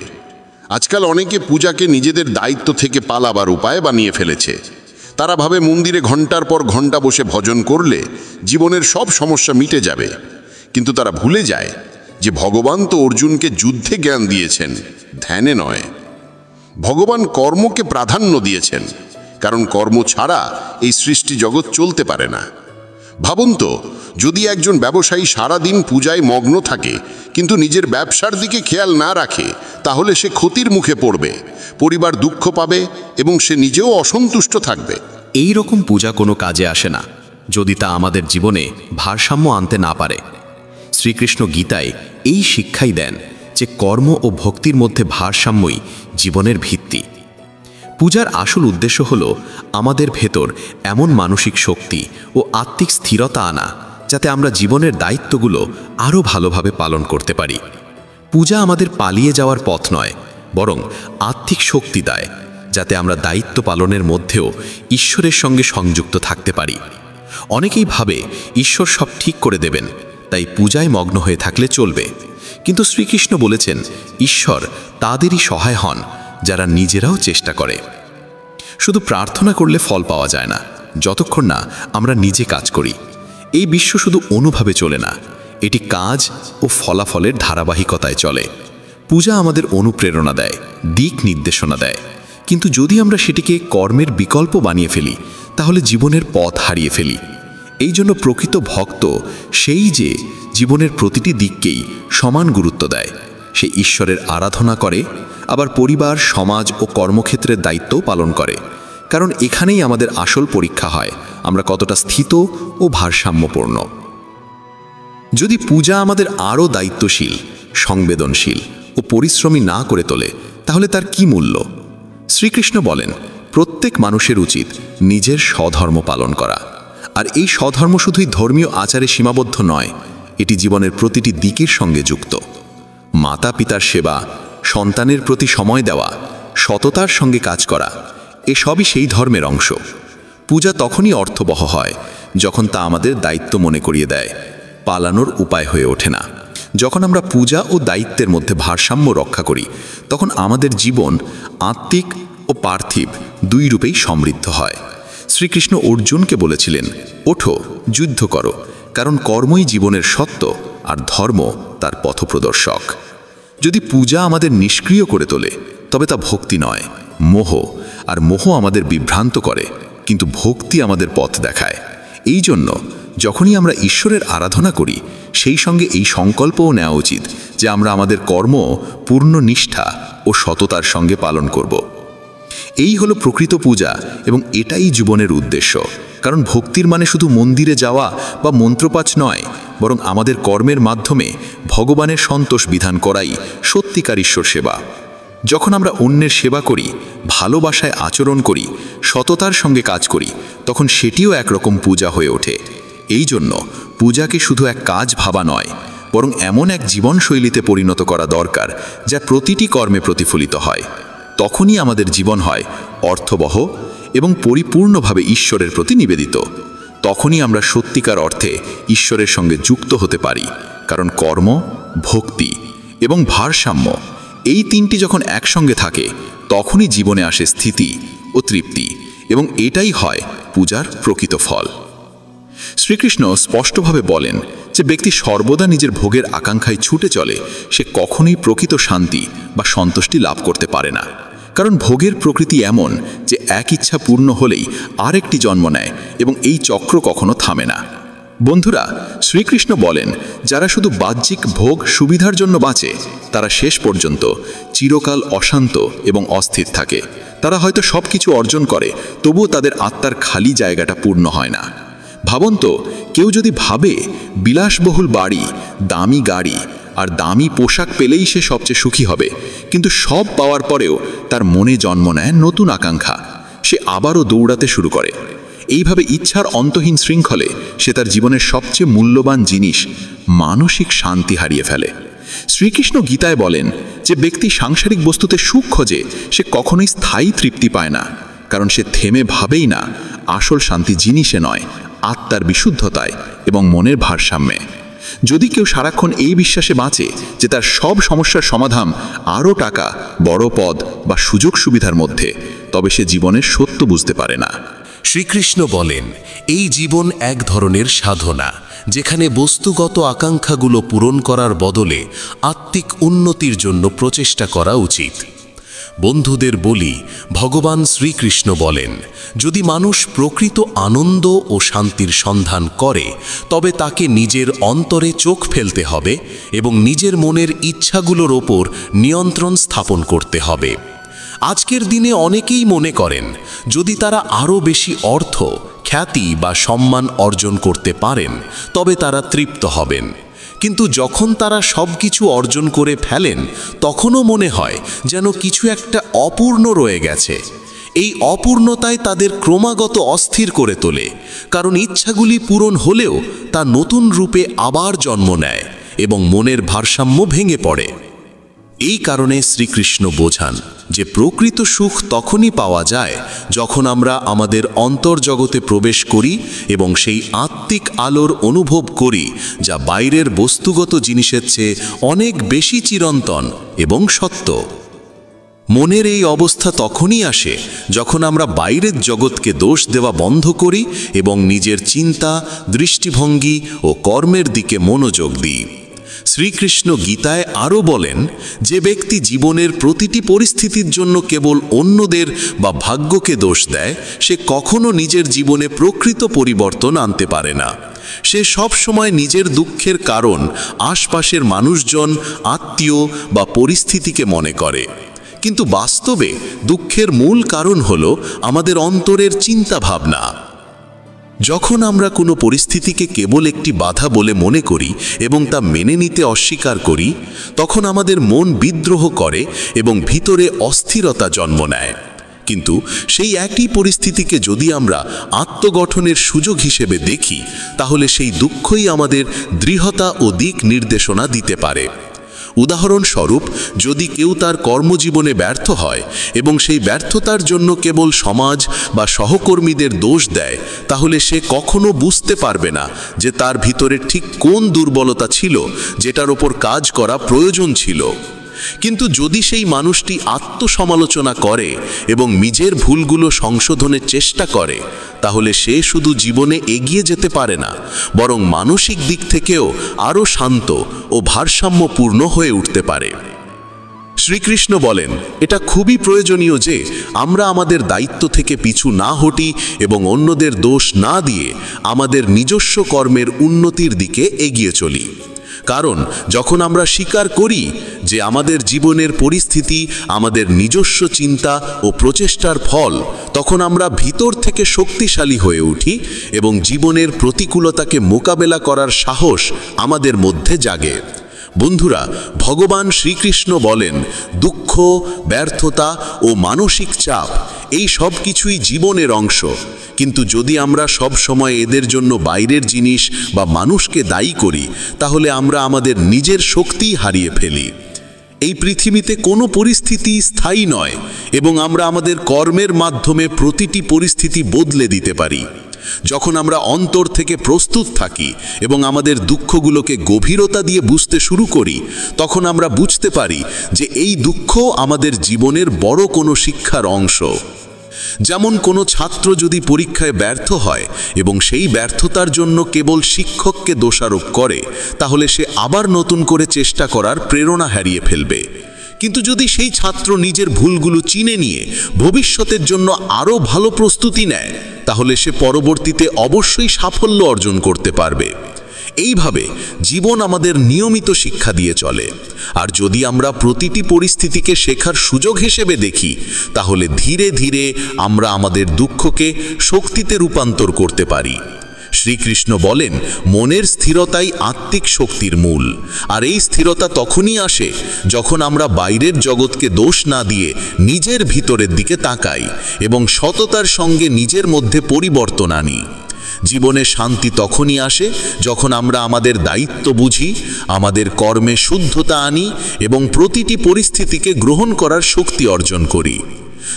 আজকাল অনেকে পূজাকে নিজেদের দায়িত্ব থেকে পালাবার উপায় বানিয়ে ফেলেছে। তারা ভাবে মন্দিরে ঘন্টার পর ঘন্টা বসে ভজন করলে জীবনের সব সমস্যা মিটে যাবে। কিন্তু তারা ভুলে যায় যে ভগবান তো অর্জুনকে যুদ্ধে জ্ঞান দিয়েছেন, ধ্যানে নয়। ভগবান কর্মকে প্রাধান্য দিয়েছেন, কারণ কর্ম ছাড়া এই সৃষ্টি জগৎ চলতে পারে না। ভাবুন তো, যদি একজন ব্যবসায়ী সারাদিন পূজায় মগ্ন থাকে কিন্তু নিজের ব্যবসার দিকে খেয়াল না রাখে, তাহলে সে ক্ষতির মুখে পড়বে, পরিবার দুঃখ পাবে এবং সে নিজেও অসন্তুষ্ট থাকবে। এই রকম পূজা কোনো কাজে আসে না যদি তা আমাদের জীবনে ভারসাম্য আনতে না পারে। শ্রীকৃষ্ণ গীতায় এই শিক্ষাই দেন যে কর্ম ও ভক্তির মধ্যে ভারসাম্যই জীবনের ভিত্তি। পূজার আসল উদ্দেশ্য হল আমাদের ভেতর এমন মানসিক শক্তি ও আত্মিক স্থিরতা আনা যাতে আমরা জীবনের দায়িত্বগুলো আরও ভালোভাবে পালন করতে পারি। পূজা আমাদের পালিয়ে যাওয়ার পথ নয়, বরং আত্মিক শক্তি দেয় যাতে আমরা দায়িত্ব পালনের মধ্যেও ঈশ্বরের সঙ্গে সংযুক্ত থাকতে পারি। অনেকেই ভাবে ঈশ্বর সব ঠিক করে দেবেন, তাই পূজায় মগ্ন হয়ে থাকলে চলবে। কিন্তু শ্রীকৃষ্ণ বলেছেন, ঈশ্বর তাদেরই সহায় হন যারা নিজেরাও চেষ্টা করে। শুধু প্রার্থনা করলে ফল পাওয়া যায় না যতক্ষণ না আমরা নিজে কাজ করি। এই বিশ্ব শুধু অনুভবে চলে না, এটি কাজ ও ফলাফলের ধারাবাহিকতায় চলে। পূজা আমাদের অনুপ্রেরণা দেয়, দিক নির্দেশনা দেয়, কিন্তু যদি আমরা সেটিকে কর্মের বিকল্প বানিয়ে ফেলি তাহলে জীবনের পথ হারিয়ে ফেলি। এই জন্য প্রকৃত ভক্ত সেই যে জীবনের প্রতিটি দিককেই সমান গুরুত্ব দেয়। সে ঈশ্বরের আরাধনা করে, আবার পরিবার, সমাজ ও কর্মক্ষেত্রের দায়িত্বও পালন করে। কারণ এখানেই আমাদের আসল পরীক্ষা হয় আমরা কতটা স্থিত ও ভারসাম্যপূর্ণ। যদি পূজা আমাদের আরও দায়িত্বশীল, সংবেদনশীল ও পরিশ্রমী না করে তোলে, তাহলে তার কি মূল্য? শ্রীকৃষ্ণ বলেন, প্রত্যেক মানুষের উচিত নিজের স্বধর্ম পালন করা। আর এই স্বধর্ম শুধুই ধর্মীয় আচারে সীমাবদ্ধ নয়, এটি জীবনের প্রতিটি দিকের সঙ্গে যুক্ত। মাতা পিতার সেবা, সন্তানের প্রতি সময় দেওয়া, সততার সঙ্গে কাজ করা, এসবই সেই ধর্মের অংশ। পূজা তখনই অর্থবহ হয় যখন তা আমাদের দায়িত্ব মনে করিয়ে দেয়, পালানোর উপায় হয়ে ওঠে না। যখন আমরা পূজা ও দায়িত্বের মধ্যে ভারসাম্য রক্ষা করি, তখন আমাদের জীবন আত্মিক ও পার্থিব দুই রূপেই সমৃদ্ধ হয়। শ্রীকৃষ্ণ অর্জুনকে বলেছিলেন, ওঠো, যুদ্ধ করো, কারণ কর্মই জীবনের সত্য আর ধর্ম তার পথপ্রদর্শক। যদি পূজা আমাদের নিষ্ক্রিয় করে তোলে, তবে তা ভক্তি নয়, মোহ। আর মোহ আমাদের বিভ্রান্ত করে, কিন্তু ভক্তি আমাদের পথ দেখায়। এই জন্য যখনই আমরা ঈশ্বরের আরাধনা করি, সেই সঙ্গে এই সংকল্পও নেওয়া উচিত যে আমরা আমাদের কর্ম পূর্ণ নিষ্ঠা ও সততার সঙ্গে পালন করব। এই হলো প্রকৃত পূজা, এবং এটাই জীবনের উদ্দেশ্য। কারণ ভক্তির মানে শুধু মন্দিরে যাওয়া বা মন্ত্রপাঠ নয়, বরং আমাদের কর্মের মাধ্যমে ভগবানের সন্তোষ বিধান করাই সত্যিকার ঈশ্বর সেবা। যখন আমরা অন্যের সেবা করি, ভালোবাসায় আচরণ করি, সততার সঙ্গে কাজ করি, তখন সেটিও একরকম পূজা হয়ে ওঠে। এই জন্য পূজাকে শুধু এক কাজ ভাবা নয়, বরং এমন এক জীবনশৈলীতে পরিণত করা দরকার যা প্রতিটি কর্মে প্রতিফলিত হয়। তখনই আমাদের জীবন হয় অর্থবহ এবং পরিপূর্ণভাবে ঈশ্বরের প্রতি নিবেদিত। তখনই আমরা সত্যিকার অর্থে ঈশ্বরের সঙ্গে যুক্ত হতে পারি, কারণ কর্ম, ভক্তি এবং ভারসাম্য এই তিনটি যখন একসঙ্গে থাকে তখনই জীবনে আসে স্থিতি ও তৃপ্তি, এবং এটাই হয় পূজার প্রকৃত ফল। শ্রীকৃষ্ণ স্পষ্টভাবে বলেন যে ব্যক্তি সর্বদা নিজের ভোগের আকাঙ্ক্ষায় ছুটে চলে সে কখনোই প্রকৃত শান্তি বা সন্তুষ্টি লাভ করতে পারে না, কারণ ভোগের প্রকৃতি এমন যে এক ইচ্ছা পূর্ণ হলেই আরেকটি জন্ম নেয় এবং এই চক্র কখনো থামে না। বন্ধুরা, শ্রীকৃষ্ণ বলেন যারা শুধু বাহ্যিক ভোগ সুবিধার জন্য বাঁচে তারা শেষ পর্যন্ত চিরকাল অশান্ত এবং অস্থির থাকে। তারা হয়তো সব কিছু অর্জন করে, তবুও তাদের আত্মার খালি জায়গাটা পূর্ণ হয় না। ভাবুন তো, কেউ যদি ভাবে বিলাসবহুল বাড়ি, দামি গাড়ি আর দামি পোশাক পেলেই সে সবচেয়ে সুখী হবে, কিন্তু সব পাওয়ার পরেও তার মনে জন্ম নেয় নতুন আকাঙ্ক্ষা, সে আবারও দৌড়াতে শুরু করে। এইভাবে ইচ্ছার অন্তহীন শৃঙ্খলে সে তার জীবনের সবচেয়ে মূল্যবান জিনিস মানসিক শান্তি হারিয়ে ফেলে। শ্রীকৃষ্ণ গীতায় বলেন যে ব্যক্তি সাংসারিক বস্তুতে সুখ খোঁজে সে কখনোই স্থায়ী তৃপ্তি পায় না, কারণ সে থেমে ভাবেই না আসল শান্তি জিনিসে নয়, আত্মার বিশুদ্ধতায় এবং মনের ভারসাম্যে। যদি কেউ সারাক্ষণ এই বিশ্বাসে বাঁচে যে তার সব সমস্যার সমাধান আরও টাকা, বড় পদ বা সুযোগ সুবিধার মধ্যে, তবে সে জীবনের সত্য বুঝতে পারে না। শ্রীকৃষ্ণ বলেন এই জীবন এক ধরনের সাধনা, যেখানে বস্তুগত আকাঙ্ক্ষাগুলো পূরণ করার বদলে আত্মিক উন্নতির জন্য প্রচেষ্টা করা উচিত। বন্ধুদের বলি, ভগবান শ্রীকৃষ্ণ বলেন যদি মানুষ প্রকৃত আনন্দ ও শান্তির সন্ধান করে তবে তাকে নিজের অন্তরে চোখ ফেলতে হবে এবং নিজের মনের ইচ্ছাগুলোর ওপর নিয়ন্ত্রণ স্থাপন করতে হবে। আজকের দিনে অনেকেই মনে করেন যদি তারা আরও বেশি অর্থ, খ্যাতি বা সম্মান অর্জন করতে পারেন তবে তারা তৃপ্ত হবেন, কিন্তু যখন তারা সব কিছু অর্জন করে ফেলেন তখনও মনে হয় যেন কিছু একটা অপূর্ণ রয়ে গেছে। এই অপূর্ণতায় তাদের ক্রমাগত অস্থির করে তোলে, কারণ ইচ্ছাগুলি পূরণ হলেও তা নতুন রূপে আবার জন্ম নেয় এবং মনের ভারসাম্য ভেঙে পড়ে। এই কারণে শ্রীকৃষ্ণ বোঝান যে প্রকৃত সুখ তখনই পাওয়া যায় যখন আমরা আমাদের অন্তর্জগতে প্রবেশ করি এবং সেই আত্মিক আলোর অনুভব করি যা বাইরের বস্তুগত জিনিসের চেয়ে অনেক বেশি চিরন্তন এবং সত্য। মনের এই অবস্থা তখনই আসে যখন আমরা বাইরের জগৎকে দোষ দেওয়া বন্ধ করি এবং নিজের চিন্তা, দৃষ্টিভঙ্গি ও কর্মের দিকে মনোযোগ দিই। শ্রীকৃষ্ণ গীতায় আরও বলেন যে ব্যক্তি জীবনের প্রতিটি পরিস্থিতির জন্য কেবল অন্যদের বা ভাগ্যকে দোষ দেয় সে কখনো নিজের জীবনে প্রকৃত পরিবর্তন আনতে পারে না। সে সব সময় নিজের দুঃখের কারণ আশপাশের মানুষজন, আত্মীয় বা পরিস্থিতিকে মনে করে, কিন্তু বাস্তবে দুঃখের মূল কারণ হলো আমাদের অন্তরের চিন্তা ভাবনা। যখন আমরা কোনো পরিস্থিতিকে কেবল একটি বাধা বলে মনে করি এবং তা মেনে নিতে অস্বীকার করি, তখন আমাদের মন বিদ্রোহ করে এবং ভিতরে অস্থিরতা জন্ম নেয়। কিন্তু সেই একই পরিস্থিতিকে যদি আমরা আত্মগঠনের সুযোগ হিসেবে দেখি, তাহলে সেই দুঃখই আমাদের দৃঢ়তা ও দিক নির্দেশনা দিতে পারে। উদাহরণস্বরূপ, যদি কেউ তার কর্মজীবনে ব্যর্থ হয় এবং সেই ব্যর্থতার জন্য কেবল সমাজ বা সহকর্মীদের দোষ দেয়, তাহলে সে কখনো বুঝতে পারবে না যে তার ভিতরে ঠিক কোন দুর্বলতা ছিল যেটার ওপর কাজ করা প্রয়োজন ছিল। কিন্তু যদি সেই মানুষটি আত্মসমালোচনা করে এবং নিজের ভুলগুলো সংশোধনের চেষ্টা করে, তাহলে সে শুধু জীবনে এগিয়ে যেতে পারে না, বরং মানসিক দিক থেকেও আরও শান্ত ও ভারসাম্যপূর্ণ হয়ে উঠতে পারে। শ্রীকৃষ্ণ বলেন এটা খুবই প্রয়োজনীয় যে আমরা আমাদের দায়িত্ব থেকে পিছু না হটি এবং অন্যদের দোষ না দিয়ে আমাদের নিজস্ব কর্মের উন্নতির দিকে এগিয়ে চলি। কারণ যখন আমরা স্বীকার করি যে আমাদের জীবনের পরিস্থিতি আমাদের নিজস্ব চিন্তা ও প্রচেষ্টার ফল, তখন আমরা ভিতর থেকে শক্তিশালী হয়ে উঠি এবং জীবনের প্রতিকূলতাকে মোকাবেলা করার সাহস আমাদের মধ্যে জাগে। বন্ধুরা, ভগবান শ্রীকৃষ্ণ বলেন দুঃখ, ব্যর্থতা ও মানসিক চাপ এই সব কিছুই জীবনের অংশ। কিন্তু যদি আমরা সব সময় এদের জন্য বাইরের জিনিস বা মানুষকে দায়ী করি, তাহলে আমরা আমাদের নিজের শক্তি হারিয়ে ফেলি। এই পৃথিবীতে কোনো পরিস্থিতি স্থায়ী নয় এবং আমরা আমাদের কর্মের মাধ্যমে প্রতিটি পরিস্থিতি বদলে দিতে পারি। যখন আমরা অন্তর থেকে প্রস্তুত থাকি এবং আমাদের দুঃখগুলোকে গভীরতা দিয়ে বুঝতে শুরু করি, তখন আমরা বুঝতে পারি যে এই দুঃখ আমাদের জীবনের বড় কোনো শিক্ষার অংশ। যেমন কোনো ছাত্র যদি পরীক্ষায় ব্যর্থ হয় এবং সেই ব্যর্থতার জন্য কেবল শিক্ষককে দোষারোপ করে, তাহলে সে আবার নতুন করে চেষ্টা করার প্রেরণা হারিয়ে ফেলবে। কিন্তু যদি সেই ছাত্র নিজের ভুলগুলো চিনে নিয়ে ভবিষ্যতের জন্য আরও ভালো প্রস্তুতি নেয়, তাহলে সে পরবর্তীতে অবশ্যই সাফল্য অর্জন করতে পারবে। এইভাবে জীবন আমাদের নিয়মিত শিক্ষা দিয়ে চলে। আর যদি আমরা প্রতিটি পরিস্থিতিকে শেখার সুযোগ হিসেবে দেখি, তাহলে ধীরে ধীরে আমরা আমাদের দুঃখকে শক্তিতে রূপান্তর করতে পারি। শ্রীকৃষ্ণ বলেন, মনের স্থিরতাই আত্মিক শক্তির মূল। আর এই স্থিরতা তখনই আসে যখন আমরা বাইরের জগৎকে দোষ না দিয়ে নিজের ভিতরের দিকে তাকাই এবং সততার সঙ্গে নিজের মধ্যে পরিবর্তন আনি। জীবনে শান্তি তখনই আসে যখন আমরা আমাদের দায়িত্ব বুঝি, আমাদের কর্মে শুদ্ধতা আনি এবং প্রতিটি পরিস্থিতিকে গ্রহণ করার শক্তি অর্জন করি।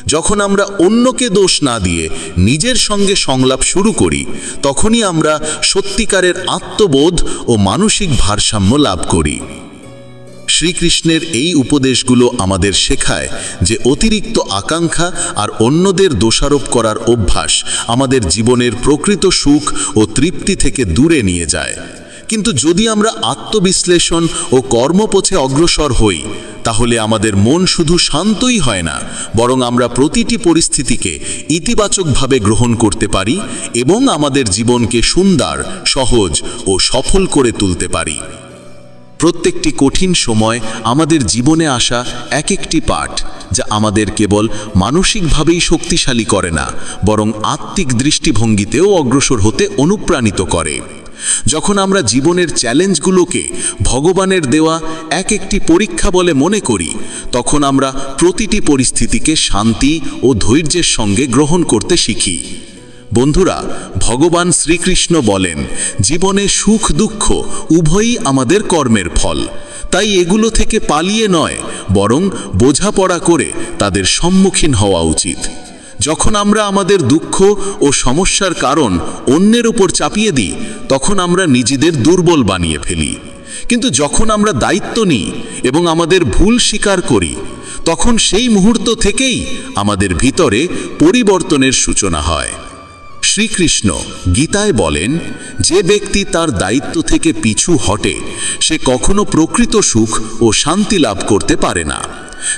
যখন আমরা অন্যকে দোষ না দিয়ে নিজের সঙ্গে সংলাপ শুরু করি, তখনই আমরা সত্যিকারের আত্মবোধ ও মানসিক ভারসাম্য লাভ করি। শ্রীকৃষ্ণের এই উপদেশগুলো আমাদের শেখায় যে অতিরিক্ত আকাঙ্ক্ষা আর অন্যদের দোষারোপ করার অভ্যাস আমাদের জীবনের প্রকৃত সুখ ও তৃপ্তি থেকে দূরে নিয়ে যায়। কিন্তু যদি আমরা আত্মবিশ্লেষণ ও কর্মপথে অগ্রসর হই, তাহলে আমাদের মন শুধু শান্তই হয় না, বরং আমরা প্রতিটি পরিস্থিতিকে ইতিবাচকভাবে গ্রহণ করতে পারি এবং আমাদের জীবনকে সুন্দর, সহজ ও সফল করে তুলতে পারি। প্রত্যেকটি কঠিন সময় আমাদের জীবনে আসা এক একটি পাঠ, যা আমাদের কেবল মানসিকভাবেই শক্তিশালী করে না, বরং আত্মিক দৃষ্টিভঙ্গিতেও অগ্রসর হতে অনুপ্রাণিত করে। যখন আমরা জীবনের চ্যালেঞ্জগুলোকে ভগবানের দেওয়া এক একটি পরীক্ষা বলে মনে করি, তখন আমরা প্রতিটি পরিস্থিতিকে শান্তি ও ধৈর্যের সঙ্গে গ্রহণ করতে শিখি। বন্ধুরা, ভগবান শ্রীকৃষ্ণ বলেন, জীবনে সুখ দুঃখ উভয়ই আমাদের কর্মের ফল। তাই এগুলো থেকে পালিয়ে নয়, বরং বোঝাপড়া করে তাদের সম্মুখীন হওয়া উচিত। যখন আমরা আমাদের দুঃখ ও সমস্যার কারণ অন্যের উপর চাপিয়ে দিই, তখন আমরা নিজেদের দুর্বল বানিয়ে ফেলি। কিন্তু যখন আমরা দায়িত্ব নিই এবং আমাদের ভুল স্বীকার করি, তখন সেই মুহূর্ত থেকেই আমাদের ভিতরে পরিবর্তনের সূচনা হয়। শ্রীকৃষ্ণ গীতায় বলেন, যে ব্যক্তি তার দায়িত্ব থেকে পিছু হটে, সে কখনো প্রকৃত সুখ ও শান্তি লাভ করতে পারে না।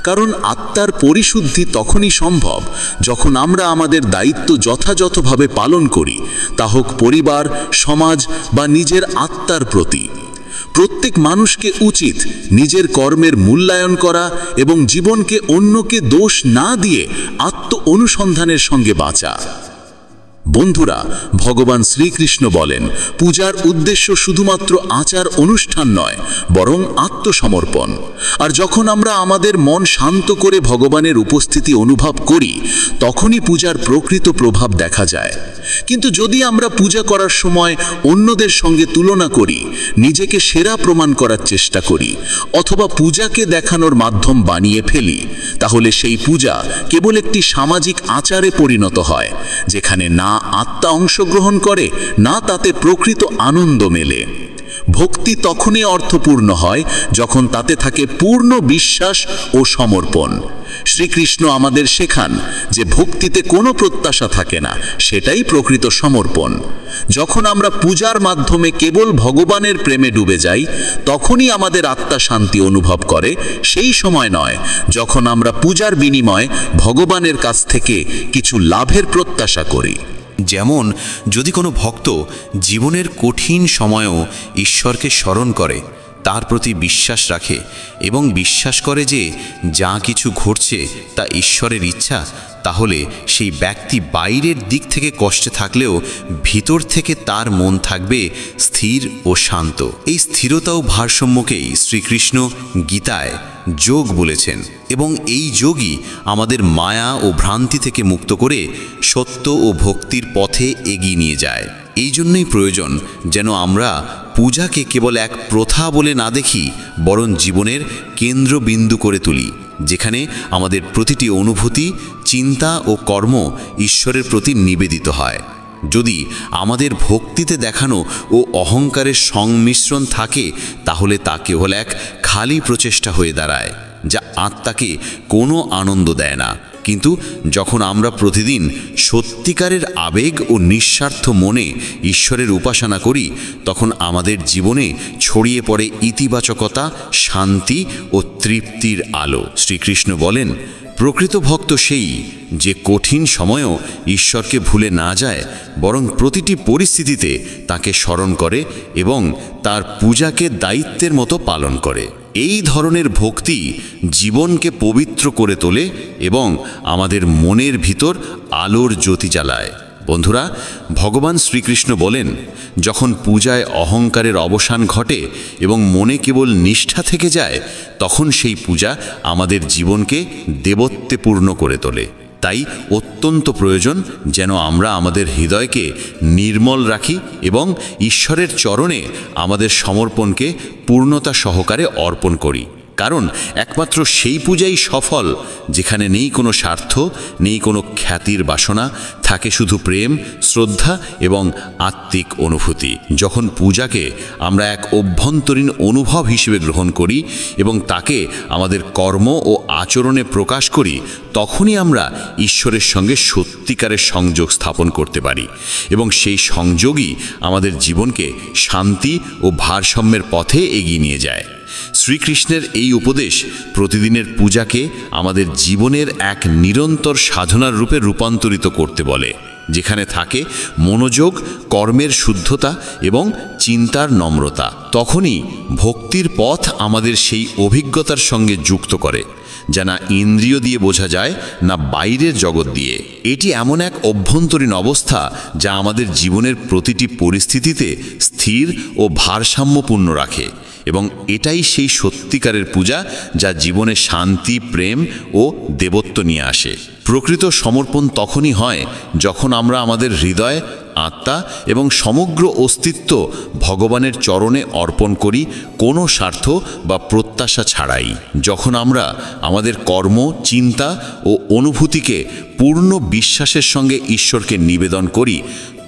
কারণ আত্মার পরিশুদ্ধি তখনই সম্ভব যখন আমরা আমাদের দায়িত্ব যথাযথভাবে পালন করি, তা হোক পরিবার, সমাজ বা নিজের আত্মার প্রতি। প্রত্যেক মানুষকে উচিত নিজের কর্মের মূল্যায়ন করা এবং জীবনকে অন্যকে দোষ না দিয়ে আত্ম অনুসন্ধানের সঙ্গে বাঁচা। বন্ধুরা, ভগবান শ্রীকৃষ্ণ বলেন, পূজার উদ্দেশ্য শুধুমাত্র আচার অনুষ্ঠান নয়, বরং আত্মসমর্পণ। আর যখন আমরা আমাদের মন শান্ত করে ভগবানের উপস্থিতি অনুভব করি, তখনই পূজার প্রকৃত প্রভাব দেখা যায়। কিন্তু যদি আমরা পূজা করার সময় অন্যদের সঙ্গে তুলনা করি, নিজেকে সেরা প্রমাণ করার চেষ্টা করি, অথবা পূজাকে দেখানোর মাধ্যম বানিয়ে ফেলি, তাহলে সেই পূজা কেবল একটি সামাজিক আচারে পরিণত হয়, যেখানে না আত্মা অংশগ্রহণ করে, না তাতে প্রকৃত আনন্দ মেলে। ভক্তি তখনই অর্থপূর্ণ হয় যখন তাতে থাকে পূর্ণ বিশ্বাস ও সমর্পণ। শ্রীকৃষ্ণ আমাদের শেখান যে ভক্তিতে কোনো প্রত্যাশা থাকে না, সেটাই প্রকৃত সমর্পণ। যখন আমরা পূজার মাধ্যমে কেবল ভগবানের প্রেমে ডুবে যাই, তখনই আমাদের আত্মা শান্তি অনুভব করে, সেই সময় নয় যখন আমরা পূজার বিনিময়ে ভগবানের কাছ থেকে কিছু লাভের প্রত্যাশা করি। যেমন যদি কোনো ভক্ত জীবনের কঠিন সময়েও ঈশ্বরকে স্মরণ করে, তার প্রতি বিশ্বাস রাখে এবং বিশ্বাস করে যে যা কিছু ঘটছে তা ঈশ্বরের ইচ্ছা, তাহলে সেই ব্যক্তি বাইরের দিক থেকে কষ্টে থাকলেও ভিতর থেকে তার মন থাকবে স্থির ও শান্ত। এই স্থিরতা ও ভারসাম্যকেই শ্রীকৃষ্ণ গীতায় যোগ বলেছেন, এবং এই যোগই আমাদের মায়া ও ভ্রান্তি থেকে মুক্ত করে সত্য ও ভক্তির পথে এগিয়ে নিয়ে যায়। এই জন্যই প্রয়োজন যেন আমরা পূজাকে কেবল এক প্রথা বলে না দেখি, বরং জীবনের কেন্দ্রবিন্দু করে তুলি, যেখানে আমাদের প্রতিটি অনুভূতি, চিন্তা ও কর্ম ঈশ্বরের প্রতি নিবেদিত হয়। যদি আমাদের ভক্তিতে দেখানো ও অহংকারের সংমিশ্রণ থাকে, তাহলে তা কেবল এক খালি প্রচেষ্টা হয়ে দাঁড়ায়, যা আত্মাকে কোনো আনন্দ দেয় না। কিন্তু যখন আমরা প্রতিদিন সত্যিকারের আবেগ ও নিঃস্বার্থ মনে ঈশ্বরের উপাসনা করি, তখন আমাদের জীবনে ছড়িয়ে পড়ে ইতিবাচকতা, শান্তি ও তৃপ্তির আলো। শ্রীকৃষ্ণ বলেন, প্রকৃত ভক্ত সেই যে কঠিন সময়েও ঈশ্বরকে ভুলে না যায়, বরং প্রতিটি পরিস্থিতিতে তাকে স্মরণ করে এবং তার পূজাকে দায়িত্বের মতো পালন করে। এই ধরনের ভক্তি জীবনকে পবিত্র করে তোলে এবং আমাদের মনের ভিতর আলোর জ্যোতি জ্বালায়। বন্ধুরা, ভগবান শ্রীকৃষ্ণ বলেন, যখন পূজায় অহংকারের অবসান ঘটে এবং মনে কেবল নিষ্ঠা থেকে যায়, তখন সেই পূজা আমাদের জীবনকে দেবত্বে পূর্ণ করে তোলে। তাই অত্যন্ত প্রয়োজন যেন আমরা আমাদের হৃদয়কে নির্মল রাখি এবং ঈশ্বরের চরণে আমাদের সমর্পণকে পূর্ণতা সহকারে অর্পণ করি। কারণ একমাত্র সেই পূজাই সফল যেখানে নেই কোনো স্বার্থ, নেই কোনো খ্যাতির বাসনা, থাকে শুধু প্রেম, শ্রদ্ধা এবং আত্মিক অনুভূতি। যখন পূজাকে আমরা এক অভ্যন্তরীণ অনুভব হিসেবে গ্রহণ করি এবং তাকে আমাদের কর্ম ও আচরণে প্রকাশ করি, তখনই আমরা ঈশ্বরের সঙ্গে সত্যিকারের সংযোগ স্থাপন করতে পারি এবং সেই সংযোগই আমাদের জীবনকে শান্তি ও ভারসাম্যের পথে এগিয়ে নিয়ে যায়। শ্রীকৃষ্ণের এই উপদেশ প্রতিদিনের পূজাকে আমাদের জীবনের এক নিরন্তর সাধনার রূপে রূপান্তরিত করতে বলে, যেখানে থাকে মনোযোগ, কর্মের শুদ্ধতা এবং চিন্তার নম্রতা। তখনই ভক্তির পথ আমাদের সেই অভিজ্ঞতার সঙ্গে যুক্ত করে, যা না ইন্দ্রিয় দিয়ে বোঝা যায়, না বাইরের জগৎ দিয়ে। এটি এমন এক অভ্যন্তরীণ অবস্থা যা আমাদের জীবনের প্রতিটি পরিস্থিতিতে স্থির ও ভারসাম্যপূর্ণ রাখে, এবং এটাই সেই সত্যিকারের পূজা যা জীবনে শান্তি, প্রেম ও দেবত্ব নিয়ে আসে। প্রকৃত সমর্পণ তখনই হয় যখন আমরা আমাদের হৃদয়, আত্মা এবং সমগ্র অস্তিত্ব ভগবানের চরণে অর্পণ করি, কোনো স্বার্থ বা প্রত্যাশা ছাড়াই। যখন আমরা আমাদের কর্ম, চিন্তা ও অনুভূতিকে পূর্ণ বিশ্বাসের সঙ্গে ঈশ্বরকে নিবেদন করি,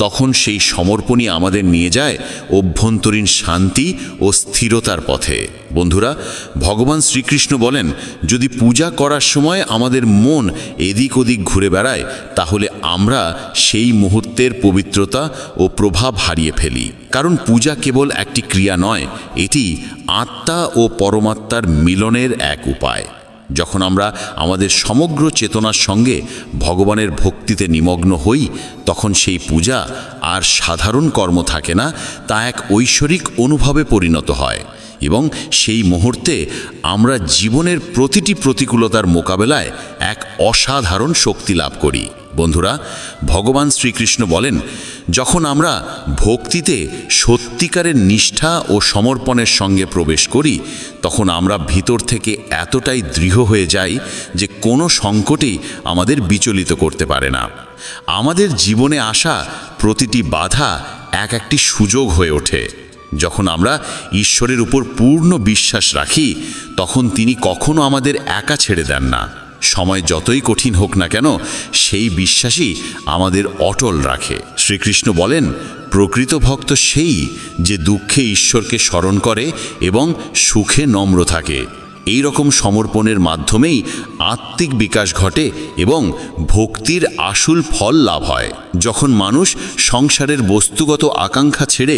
তখন সেই সমর্পণই আমাদের নিয়ে যায় অভ্যন্তরীণ শান্তি ও স্থিরতার পথে। বন্ধুরা, ভগবান শ্রীকৃষ্ণ বলেন, যদি পূজা করার সময় আমাদের মন এদিক ওদিক ঘুরে বেড়ায়, তাহলে আমরা সেই মুহূর্তের পবিত্রতা ও প্রভাব হারিয়ে ফেলি। কারণ পূজা কেবল একটি ক্রিয়া নয়, এটি আত্মা ও পরমাত্মার মিলনের এক উপায়। যখন আমরা আমাদের সমগ্র চেতনার সঙ্গে ভগবানের ভক্তিতে নিমগ্ন হই, তখন সেই পূজা আর সাধারণ কর্ম থাকে না, তা এক ঐশ্বরিক অনুভবে পরিণত হয় এবং সেই মুহূর্তে আমরা জীবনের প্রতিটি প্রতিকূলতার মোকাবেলায় এক অসাধারণ শক্তি লাভ করি। বন্ধুরা, ভগবান শ্রীকৃষ্ণ বলেন, যখন আমরা ভক্তিতে সত্যিকারের নিষ্ঠা ও সমর্পণের সঙ্গে প্রবেশ করি, তখন আমরা ভিতর থেকে এতটাই দৃঢ় হয়ে যাই যে কোনো সংকটই আমাদের বিচলিত করতে পারে না। আমাদের জীবনে আসা প্রতিটি বাধা একটি সুযোগ হয়ে ওঠে। যখন আমরা ঈশ্বরের উপর পূর্ণ বিশ্বাস রাখি, তখন তিনি কখনো আমাদের একা ছেড়ে দেন না। সময় যতই কঠিন হোক না কেন, সেই বিশ্বাসই আমাদের অটল রাখে। শ্রীকৃষ্ণ বলেন, প্রকৃত ভক্ত সেই যে দুঃখে ঈশ্বরকে স্মরণ করে এবং সুখে নম্র থাকে। এই রকম সমর্পণের মাধ্যমেই আত্মিক বিকাশ ঘটে এবং ভক্তির আসল ফল লাভ হয়। যখন মানুষ সংসারের বস্তুগত আকাঙ্ক্ষা ছেড়ে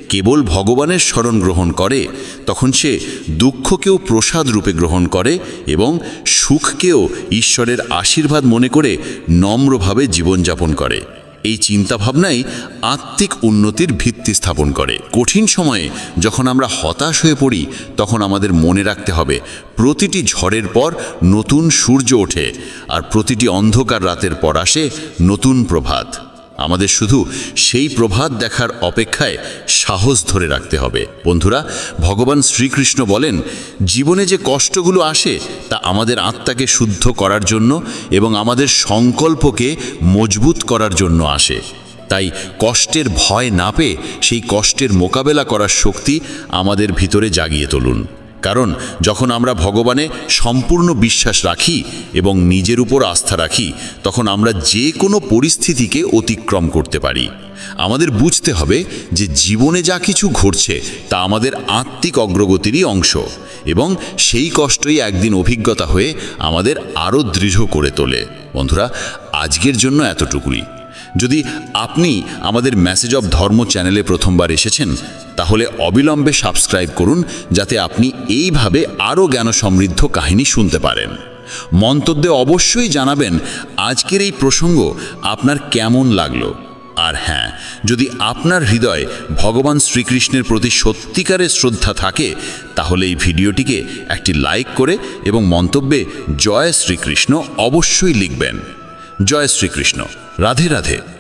কেবল ভগবানের শরণ গ্রহণ করে, তখন সে দুঃখকেও প্রসাদ রূপে গ্রহণ করে এবং সুখকেও ঈশ্বরের আশীর্বাদ মনে করে নম্রভাবে জীবনযাপন করে। এই চিন্তাভাবনাই আত্মিক উন্নতির ভিত্তি স্থাপন করে। কঠিন সময়ে যখন আমরা হতাশ হয়ে পড়ি, তখন আমাদের মনে রাখতে হবে, প্রতিটি ঝড়ের পর নতুন সূর্য ওঠে, আর প্রতিটি অন্ধকার রাতের পর আসে নতুন প্রভাত। আমাদের শুধু সেই প্রভাত দেখার অপেক্ষায় সাহস ধরে রাখতে হবে। বন্ধুরা, ভগবান শ্রীকৃষ্ণ বলেন, জীবনে যে কষ্টগুলো আসে তা আমাদের আত্মাকে শুদ্ধ করার জন্য এবং আমাদের সংকল্পকে মজবুত করার জন্য আসে। তাই কষ্টের ভয় না পেয়ে সেই কষ্টের মোকাবেলা করার শক্তি আমাদের ভিতরে জাগিয়ে তুলুন। কারণ যখন আমরা ভগবানে সম্পূর্ণ বিশ্বাস রাখি এবং নিজের উপর আস্থা রাখি, তখন আমরা যে কোনো পরিস্থিতিকে অতিক্রম করতে পারি। আমাদের বুঝতে হবে যে জীবনে যা কিছু ঘটছে তা আমাদের আত্মিক অগ্রগতিরই অংশ, এবং সেই কষ্টই একদিন অভিজ্ঞতা হয়ে আমাদের আরও দৃঢ় করে তোলে। বন্ধুরা, আজকের জন্য এতটুকুই। যদি আপনি আমাদের মেসেজ অব ধর্ম চ্যানেলে প্রথমবার এসেছেন, তাহলে অবিলম্বে সাবস্ক্রাইব করুন, যাতে আপনি এইভাবে আরও জ্ঞান সমৃদ্ধ কাহিনী শুনতে পারেন। মন্তব্যে অবশ্যই জানাবেন আজকের এই প্রসঙ্গ আপনার কেমন লাগলো। আর হ্যাঁ, যদি আপনার হৃদয়ে ভগবান শ্রীকৃষ্ণের প্রতি সত্যিকারের শ্রদ্ধা থাকে, তাহলে এই ভিডিওটিকে একটি লাইক করে এবং মন্তব্যে জয় শ্রীকৃষ্ণ অবশ্যই লিখবেন। জয় শ্রীকৃষ্ণ। রাধে রাধে।